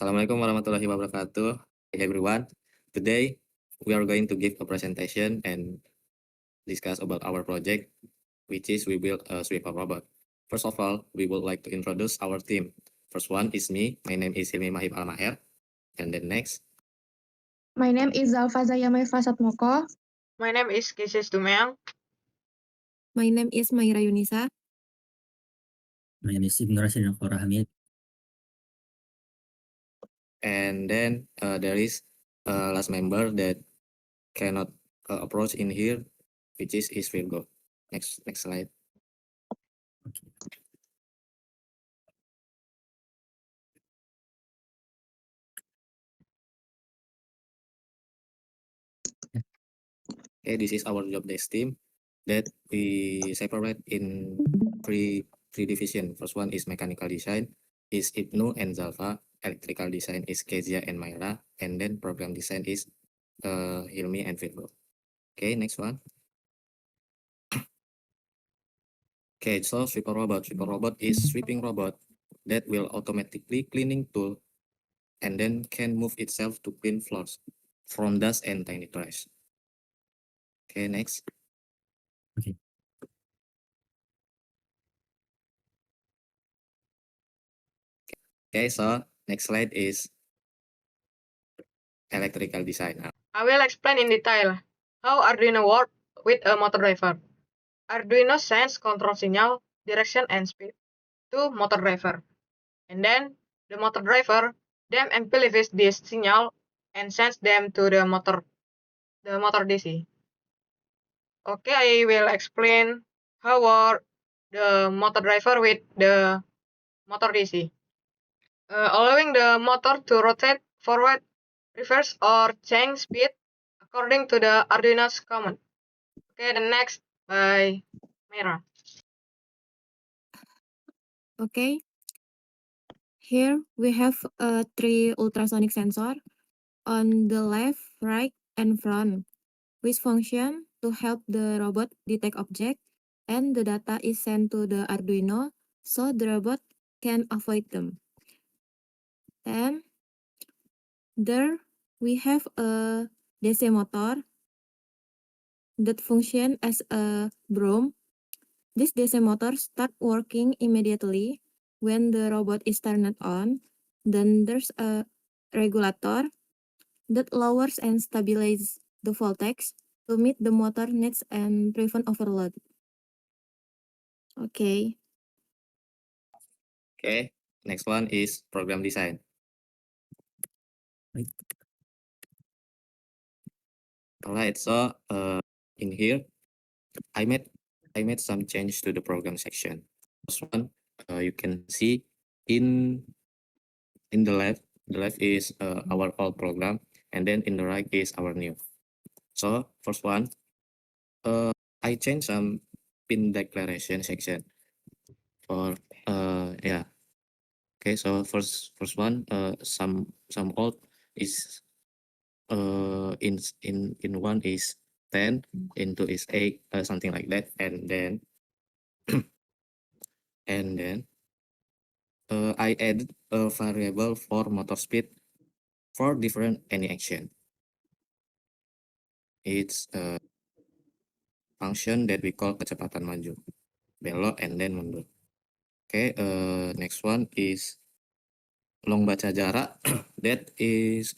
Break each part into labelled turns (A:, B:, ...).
A: Assalamualaikum warahmatullahi wabarakatuh. Hey everyone. Today we are going to give a presentation and discuss about our project, which is we build a sweeper robot. First of all, we would like to introduce our team. First one is me. My name is Hilmi Mahib Almaher. And then next,
B: My name is Zalfa Zayamai Fasatmoko.
C: My name is Kisis Dumeang.
D: My name is Maira Yunisa.
E: My name is Ibnu Rashid Hamid.
A: and then there is a last member that cannot approach in here, which is Virgo. Next slide. Okay, this is our job desk team that we separate in three division. First one is mechanical design, is Ibnu and Zalfa. Electrical design is Kezia and Myra, and then program design is Hilmi and Virgo. Okay, next one. Okay, so sweeper robot. Sweeper robot is sweeping robot that will automatically cleaning tool and then can move itself to clean floors from dust and tiny trash. Okay, next.
E: Okay.
A: Okay, so next slide is electrical design.
C: I will explain in detail how Arduino works with a motor driver. Arduino sends control signal, direction, and speed to motor driver. And then the motor driver then amplifies this signal and sends them to the motor DC. Okay, I will explain how work the motor driver with the motor DC. Allowing the motor to rotate forward, reverse, or change speed according to the Arduino's command. Okay, the next by Mira.
D: Okay. Here we have three ultrasonic sensor on the left, right, and front, which function to help the robot detect object, and the data is sent to the Arduino so the robot can avoid them. Then there we have a DC motor that function as a broom. This DC motor start working immediately when the robot is turned on. Then there's a regulator that lowers and stabilizes the voltage to meet the motor needs and prevent overload. Okay.
A: Okay, next one is program design.
E: Right.
A: Alright, so in here, I made some change to the program section. First one, you can see in the left is our old program, and then in the right is our new. So first one, I changed some pin declaration section for yeah. Okay, so first one, some old is in one is 10, into is 8, something like that, and then I added a variable for motor speed for different any action. It's a function that we call kecepatan maju, belok, and then mundur. Okay, next one is long baca jarak. That is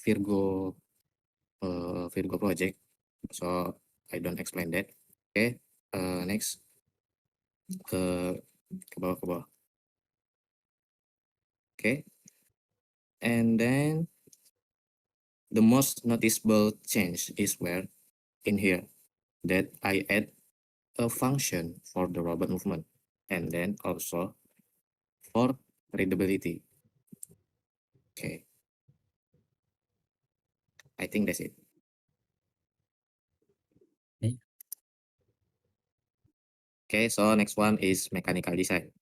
A: Virgo project, so I don't explain that. Okay, next ke bawah. Okay, and then the most noticeable change is where in here that I add a function for the robot movement, and then also for readability. Okay, I think that's it.
E: Okay.
A: Okay, so next one is mechanical design.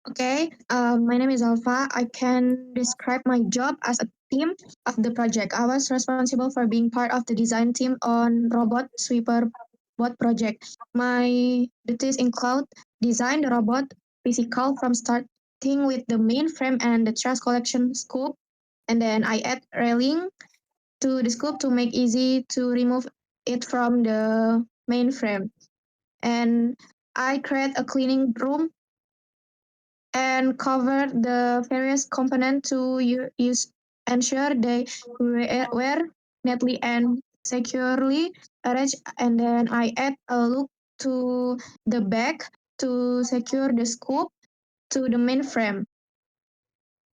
B: Okay, my name is Alpha. I can describe my job as a team of the project. I was responsible for being part of the design team on robot sweeper bot project. My duties include design the robot, physical from starting with the main frame and the trash collection scoop. And then I add railing to the scoop to make easy to remove it from the main frame. And I create a cleaning room and cover the various components to ensure they were neatly and securely arranged. And then I add a loop to the back to secure the scoop to the main frame.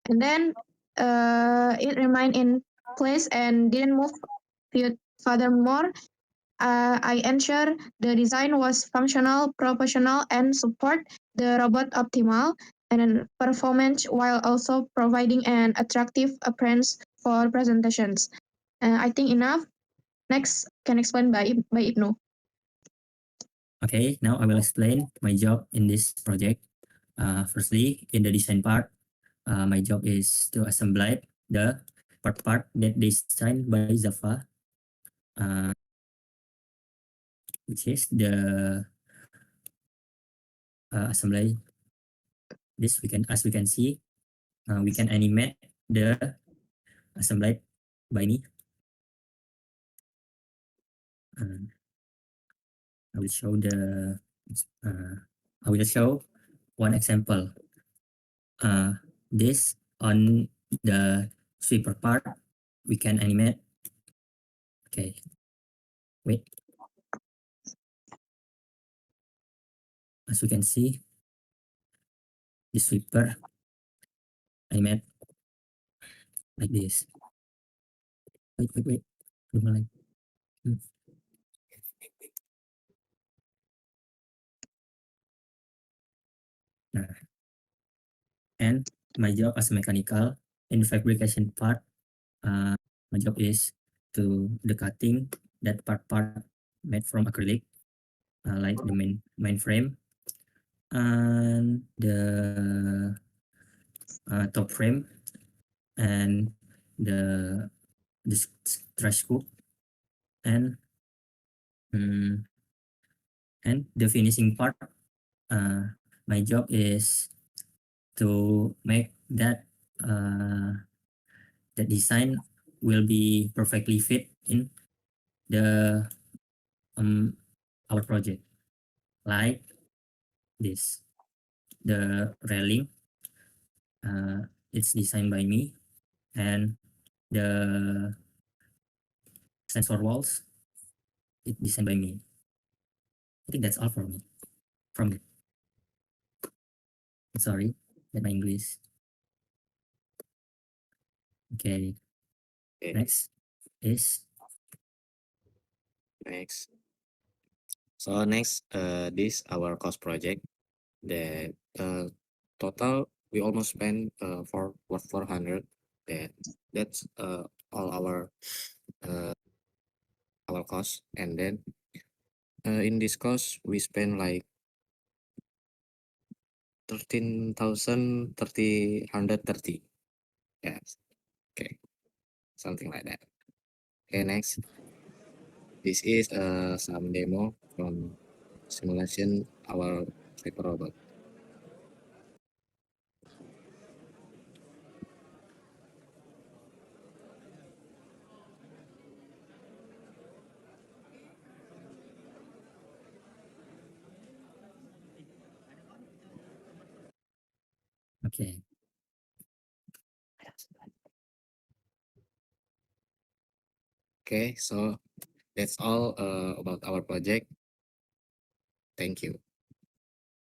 B: And then it remained in place and didn't move. Furthermore, I ensure the design was functional, proportional, and support the robot optimal and performance while also providing an attractive appearance for presentations. I think enough. Next, can explain by Ibnu.
E: Okay, now I will explain my job in this project. Firstly, in the design part, my job is to assemble the part that designed by Java, which is the assembly. This as we can see, we can animate the assembly by me. I will show I will show one example. This on the sweeper part, we can animate. Okay, wait. As we can see, the sweeper animate like this. Wait. Belum mulai. Nah, and my job as a mechanical in the fabrication part, my job is to the cutting that part made from acrylic, like the main frame and the top frame and the trash scoop and the finishing part. My job is to make that the design will be perfectly fit in the our project, like this. The railing, it's designed by me, and the sensor walls, it's designed by me. I think that's all for me. From me. Sorry, that my English. Okay.
A: Okay.
E: Next is
A: Next. So next, this our cost project. The total we almost spent for 400. That's all our cost, and then in this cost we spend like 13,330. Yes. Okay. Something like that. Okay, next. This is some demo from simulation our paper robot.
E: okay.
A: Okay, so that's all about our project. Thank you.